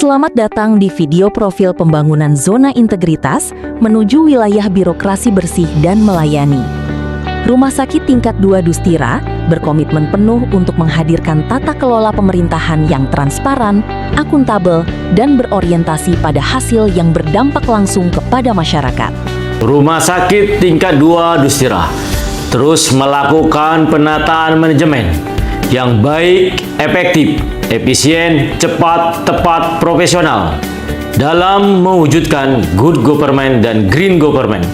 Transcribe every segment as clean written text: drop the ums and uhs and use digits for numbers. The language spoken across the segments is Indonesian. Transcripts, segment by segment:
Selamat datang di video profil pembangunan zona integritas menuju wilayah birokrasi bersih dan melayani. Rumah Sakit Tingkat 2 Dustira berkomitmen penuh untuk menghadirkan tata kelola pemerintahan yang transparan, akuntabel, dan berorientasi pada hasil yang berdampak langsung kepada masyarakat. Rumah Sakit Tingkat 2 Dustira terus melakukan penataan manajemen yang baik, efektif, efisien, cepat, tepat, profesional dalam mewujudkan good government dan green government.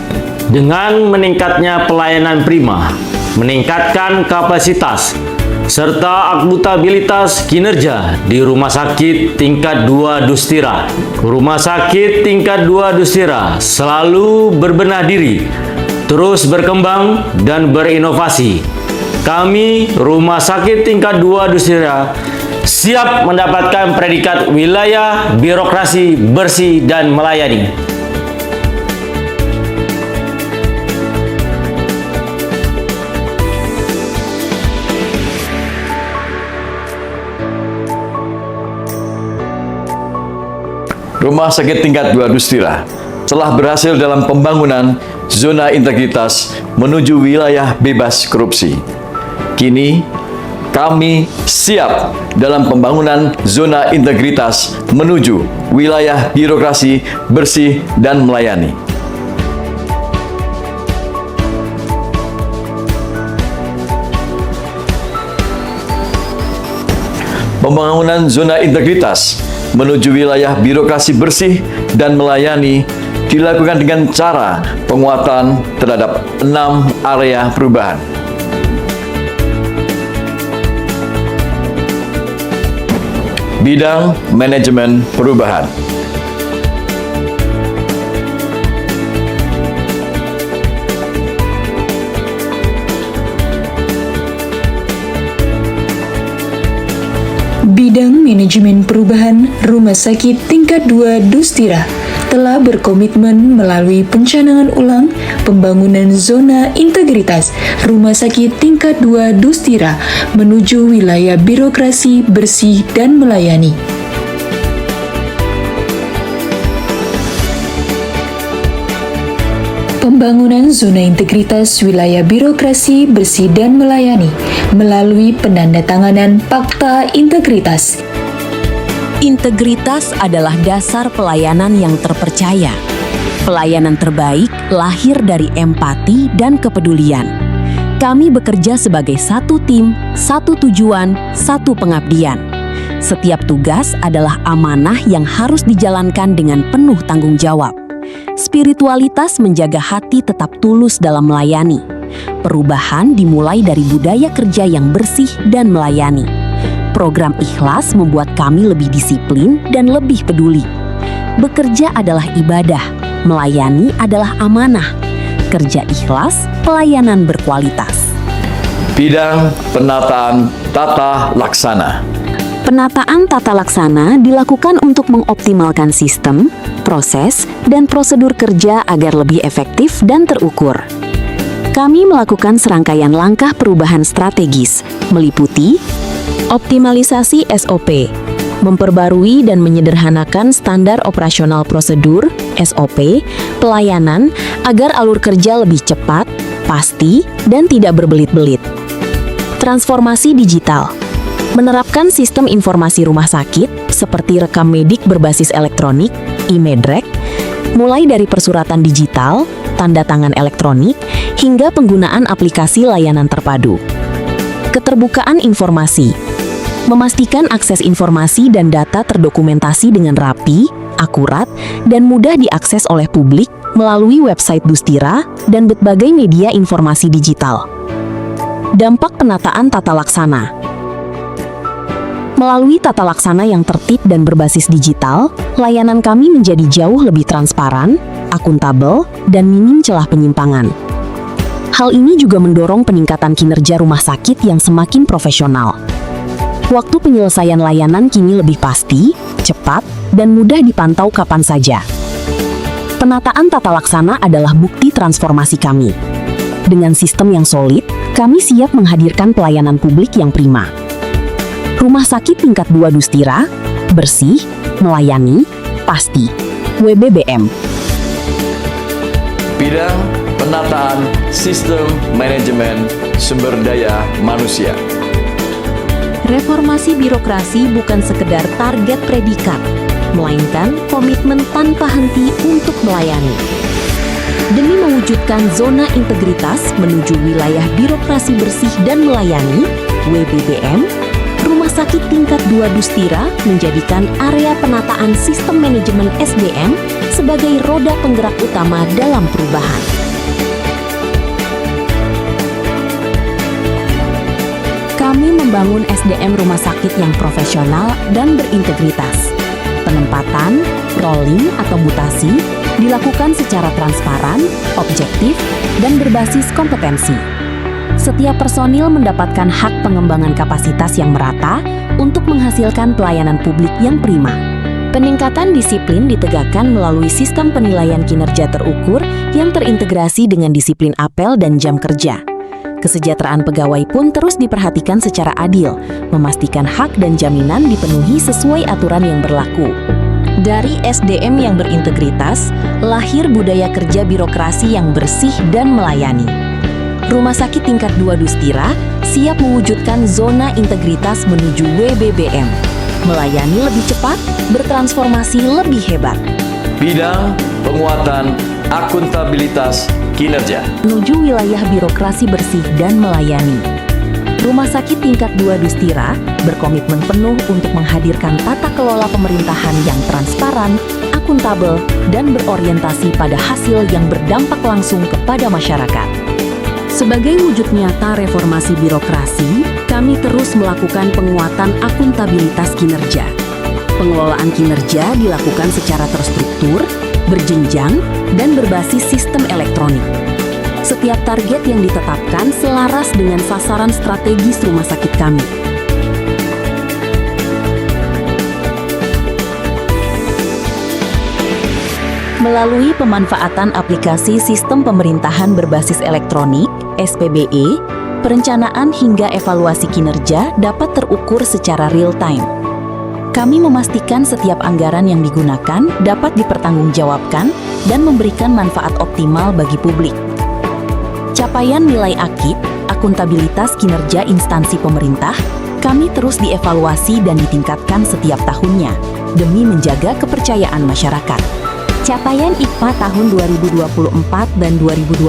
Dengan meningkatnya pelayanan prima, meningkatkan kapasitas, serta akuntabilitas kinerja di Rumah Sakit Tingkat 2 Dustira. Rumah Sakit Tingkat 2 Dustira selalu berbenah diri, terus berkembang dan berinovasi. Kami, Rumah Sakit Tingkat 2 Dustira, siap mendapatkan predikat wilayah birokrasi bersih dan melayani. Rumah Sakit Tingkat 2 Dustira telah berhasil dalam pembangunan zona integritas menuju wilayah bebas korupsi. Kini, kami siap dalam pembangunan zona integritas menuju wilayah birokrasi bersih dan melayani. Pembangunan zona integritas menuju wilayah birokrasi bersih dan melayani dilakukan dengan cara penguatan terhadap 6 area perubahan. Bidang manajemen perubahan. Bidang Manajemen Perubahan Rumah Sakit Tingkat 2 Dustira telah berkomitmen melalui pencanangan ulang pembangunan zona integritas Rumah Sakit Tingkat 2 Dustira menuju wilayah birokrasi bersih dan melayani. Pembangunan zona integritas wilayah birokrasi bersih dan melayani melalui penandatanganan Fakta Integritas. Integritas adalah dasar pelayanan yang terpercaya. Pelayanan terbaik lahir dari empati dan kepedulian. Kami bekerja sebagai satu tim, satu tujuan, satu pengabdian. Setiap tugas adalah amanah yang harus dijalankan dengan penuh tanggung jawab. Spiritualitas menjaga hati tetap tulus dalam melayani. Perubahan dimulai dari budaya kerja yang bersih dan melayani. Program ikhlas membuat kami lebih disiplin dan lebih peduli. Bekerja adalah ibadah, melayani adalah amanah. Kerja ikhlas, pelayanan berkualitas. Bidang penataan tata laksana. Penataan tata laksana dilakukan untuk mengoptimalkan sistem, proses, dan prosedur kerja agar lebih efektif dan terukur. Kami melakukan serangkaian langkah perubahan strategis, meliputi optimalisasi SOP, memperbarui dan menyederhanakan standar operasional prosedur, SOP, pelayanan agar alur kerja lebih cepat, pasti, dan tidak berbelit-belit. Transformasi digital, menerapkan sistem informasi rumah sakit seperti rekam medik berbasis elektronik, e-medrek, mulai dari persuratan digital, tanda tangan elektronik, hingga penggunaan aplikasi layanan terpadu. Keterbukaan informasi, memastikan akses informasi dan data terdokumentasi dengan rapi, akurat, dan mudah diakses oleh publik melalui website Dustira dan berbagai media informasi digital. Dampak penataan tata laksana. Melalui tata laksana yang tertib dan berbasis digital, layanan kami menjadi jauh lebih transparan, akuntabel, dan minim celah penyimpangan. Hal ini juga mendorong peningkatan kinerja rumah sakit yang semakin profesional. Waktu penyelesaian layanan kini lebih pasti, cepat, dan mudah dipantau kapan saja. Penataan tata laksana adalah bukti transformasi kami. Dengan sistem yang solid, kami siap menghadirkan pelayanan publik yang prima. Rumah Sakit Tingkat 2 Dustira, bersih, melayani, pasti. WBBM. Bidang penataan sistem manajemen sumber daya manusia. Reformasi birokrasi bukan sekedar target predikat, melainkan komitmen tanpa henti untuk melayani. Demi mewujudkan zona integritas menuju wilayah birokrasi bersih dan melayani, WBBM, Rumah Sakit Tingkat 2 Dustira menjadikan area penataan sistem manajemen SDM sebagai roda penggerak utama dalam perubahan. Kami membangun SDM rumah sakit yang profesional dan berintegritas. Penempatan, rolling atau mutasi dilakukan secara transparan, objektif, dan berbasis kompetensi. Setiap personil mendapatkan hak pengembangan kapasitas yang merata untuk menghasilkan pelayanan publik yang prima. Peningkatan disiplin ditegakkan melalui sistem penilaian kinerja terukur yang terintegrasi dengan disiplin apel dan jam kerja. Kesejahteraan pegawai pun terus diperhatikan secara adil, memastikan hak dan jaminan dipenuhi sesuai aturan yang berlaku. Dari SDM yang berintegritas, lahir budaya kerja birokrasi yang bersih dan melayani. Rumah Sakit Tingkat 2 Dustira siap mewujudkan zona integritas menuju WBBM. Melayani lebih cepat, bertransformasi lebih hebat. Bidang penguatan akuntabilitas kinerja. Menuju wilayah birokrasi bersih dan melayani. Rumah Sakit Tingkat 2 Dustira berkomitmen penuh untuk menghadirkan tata kelola pemerintahan yang transparan, akuntabel, dan berorientasi pada hasil yang berdampak langsung kepada masyarakat. Sebagai wujud nyata reformasi birokrasi, kami terus melakukan penguatan akuntabilitas kinerja. Pengelolaan kinerja dilakukan secara terstruktur, berjenjang, dan berbasis sistem elektronik. Setiap target yang ditetapkan selaras dengan sasaran strategis rumah sakit kami. Melalui pemanfaatan aplikasi sistem pemerintahan berbasis elektronik, SPBE, perencanaan hingga evaluasi kinerja dapat terukur secara real-time. Kami memastikan setiap anggaran yang digunakan dapat dipertanggungjawabkan dan memberikan manfaat optimal bagi publik. Capaian nilai AKIP, akuntabilitas kinerja instansi pemerintah, kami terus dievaluasi dan ditingkatkan setiap tahunnya demi menjaga kepercayaan masyarakat. Capaian IKPA tahun 2024 dan 2025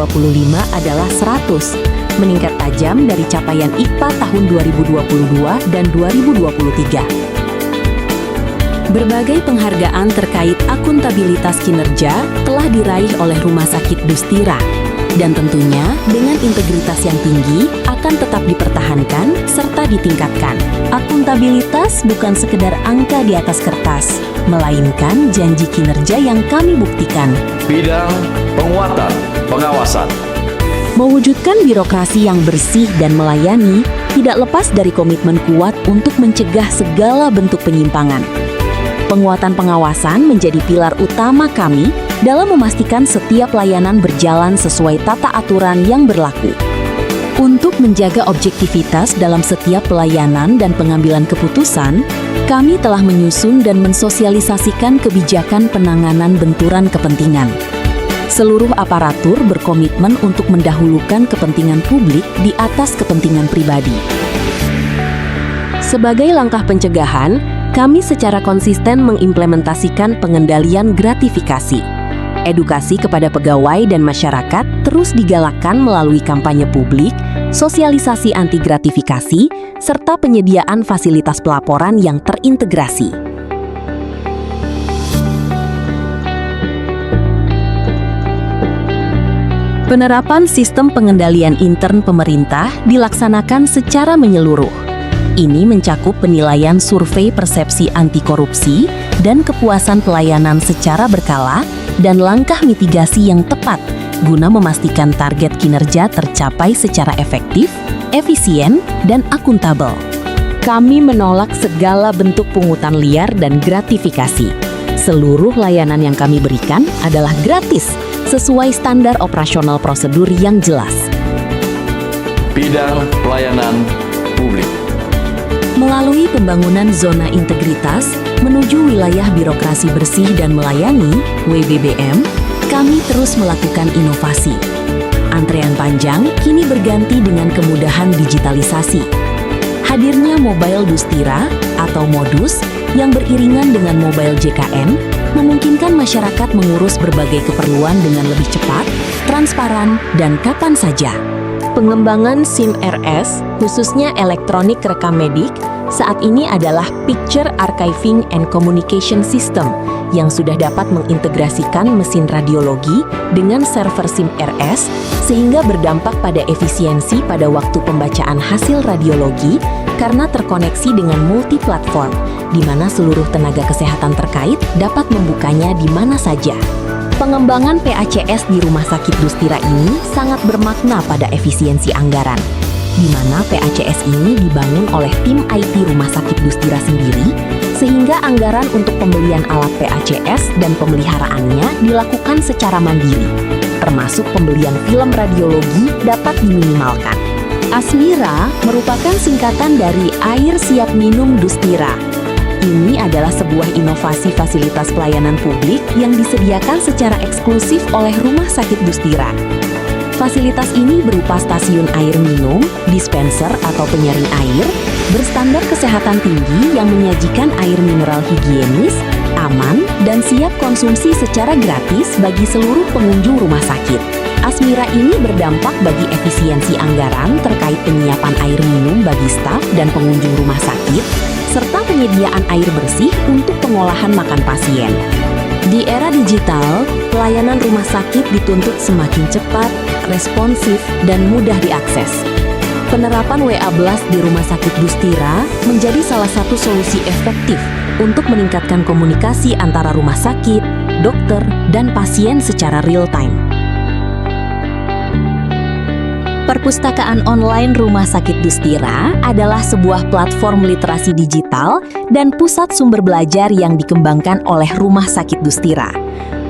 adalah 100, meningkat tajam dari capaian IKPA tahun 2022 dan 2023. Berbagai penghargaan terkait akuntabilitas kinerja telah diraih oleh Rumah Sakit Dustira, dan tentunya dengan integritas yang tinggi akan tetap dipertahankan serta ditingkatkan. Akuntabilitas bukan sekedar angka di atas kertas, melainkan janji kinerja yang kami buktikan. Bidang penguatan pengawasan. Mewujudkan birokrasi yang bersih dan melayani tidak lepas dari komitmen kuat untuk mencegah segala bentuk penyimpangan. Penguatan pengawasan menjadi pilar utama kami dalam memastikan setiap layanan berjalan sesuai tata aturan yang berlaku. Untuk menjaga objektivitas dalam setiap pelayanan dan pengambilan keputusan, kami telah menyusun dan mensosialisasikan kebijakan penanganan benturan kepentingan. Seluruh aparatur berkomitmen untuk mendahulukan kepentingan publik di atas kepentingan pribadi. Sebagai langkah pencegahan, kami secara konsisten mengimplementasikan pengendalian gratifikasi. Edukasi kepada pegawai dan masyarakat terus digalakkan melalui kampanye publik, sosialisasi anti gratifikasi, serta penyediaan fasilitas pelaporan yang terintegrasi. Penerapan sistem pengendalian intern pemerintah dilaksanakan secara menyeluruh. Ini mencakup penilaian survei persepsi anti korupsi dan kepuasan pelayanan secara berkala dan langkah mitigasi yang tepat guna memastikan target kinerja tercapai secara efektif, efisien, dan akuntabel. Kami menolak segala bentuk pungutan liar dan gratifikasi. Seluruh layanan yang kami berikan adalah gratis, sesuai standar operasional prosedur yang jelas. Bidang pelayanan publik. Melalui pembangunan zona integritas menuju wilayah birokrasi bersih dan melayani (WBBM), kami terus melakukan inovasi. Antrean panjang kini berganti dengan kemudahan digitalisasi. Hadirnya Mobile Dustira atau Modus yang beriringan dengan Mobile JKN memungkinkan masyarakat mengurus berbagai keperluan dengan lebih cepat, transparan, dan kapan saja. Pengembangan SIM RS, khususnya elektronik rekam medik, saat ini adalah Picture Archiving and Communication System yang sudah dapat mengintegrasikan mesin radiologi dengan server SIM RS sehingga berdampak pada efisiensi pada waktu pembacaan hasil radiologi karena terkoneksi dengan multi-platform, di mana seluruh tenaga kesehatan terkait dapat membukanya di mana saja. Pengembangan PACS di Rumah Sakit Dustira ini sangat bermakna pada efisiensi anggaran, di mana PACS ini dibangun oleh tim IT Rumah Sakit Dustira sendiri, sehingga anggaran untuk pembelian alat PACS dan pemeliharaannya dilakukan secara mandiri, termasuk pembelian film radiologi dapat diminimalkan. Asmira merupakan singkatan dari Air Siap Minum Dustira. Ini adalah sebuah inovasi fasilitas pelayanan publik yang disediakan secara eksklusif oleh Rumah Sakit Dustira. Fasilitas ini berupa stasiun air minum, dispenser atau penyaring air, berstandar kesehatan tinggi yang menyajikan air mineral higienis, aman, dan siap konsumsi secara gratis bagi seluruh pengunjung rumah sakit. Asmira ini berdampak bagi efisiensi anggaran terkait penyiapan air minum bagi staf dan pengunjung rumah sakit, serta penyediaan air bersih untuk pengolahan makan pasien. Di era digital, pelayanan rumah sakit dituntut semakin cepat, responsif, dan mudah diakses. Penerapan WA Blast di Rumah Sakit Dustira menjadi salah satu solusi efektif untuk meningkatkan komunikasi antara rumah sakit, dokter, dan pasien secara real-time. Perpustakaan online Rumah Sakit Dustira adalah sebuah platform literasi digital dan pusat sumber belajar yang dikembangkan oleh Rumah Sakit Dustira.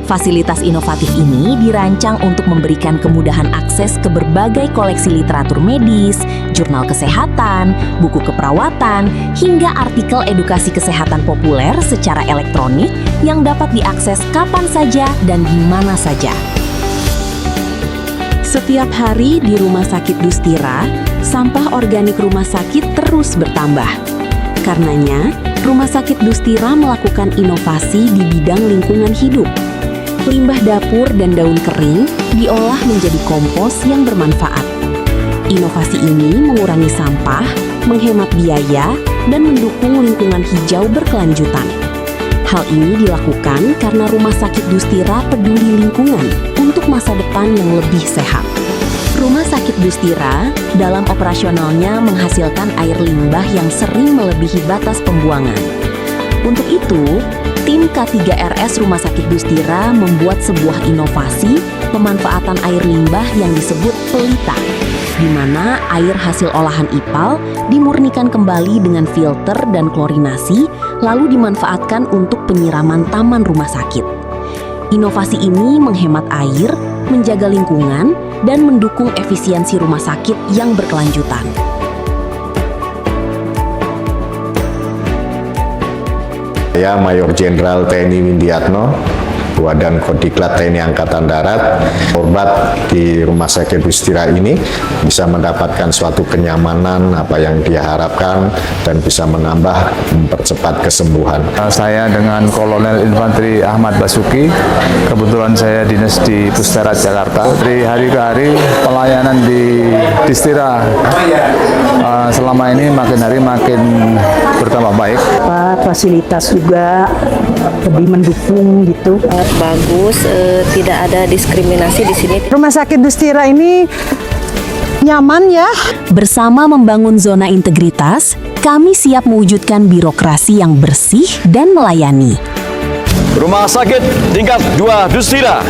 Fasilitas inovatif ini dirancang untuk memberikan kemudahan akses ke berbagai koleksi literatur medis, jurnal kesehatan, buku keperawatan, hingga artikel edukasi kesehatan populer secara elektronik yang dapat diakses kapan saja dan di mana saja. Setiap hari di Rumah Sakit Dustira, sampah organik rumah sakit terus bertambah. Karenanya, Rumah Sakit Dustira melakukan inovasi di bidang lingkungan hidup. Limbah dapur dan daun kering diolah menjadi kompos yang bermanfaat. Inovasi ini mengurangi sampah, menghemat biaya, dan mendukung lingkungan hijau berkelanjutan. Hal ini dilakukan karena Rumah Sakit Dustira peduli lingkungan untuk masa depan yang lebih sehat. Rumah Sakit Dustira dalam operasionalnya menghasilkan air limbah yang sering melebihi batas pembuangan. Untuk itu, tim K3RS Rumah Sakit Dustira membuat sebuah inovasi pemanfaatan air limbah yang disebut pelita, di mana air hasil olahan IPAL dimurnikan kembali dengan filter dan klorinasi, lalu dimanfaatkan untuk penyiraman taman rumah sakit. Inovasi ini menghemat air, menjaga lingkungan, dan mendukung efisiensi rumah sakit yang berkelanjutan. Saya Mayor Jenderal TNI Windiatno, Wadan Kodiklat TNI Angkatan Darat, korban di Rumah Sakit Dustira ini bisa mendapatkan suatu kenyamanan apa yang dia harapkan dan bisa mempercepat kesembuhan. Saya dengan Kolonel Infanteri Ahmad Basuki, kebetulan saya dinas di Pusterad Jakarta. Dari hari ke hari pelayanan di Dustira selama ini makin hari makin bertambah baik. Fasilitas juga lebih mendukung gitu. Bagus, tidak ada diskriminasi di sini. Rumah Sakit Dustira ini nyaman ya. Bersama membangun zona integritas, kami siap mewujudkan birokrasi yang bersih dan melayani. Rumah Sakit Tingkat 2 Dustira.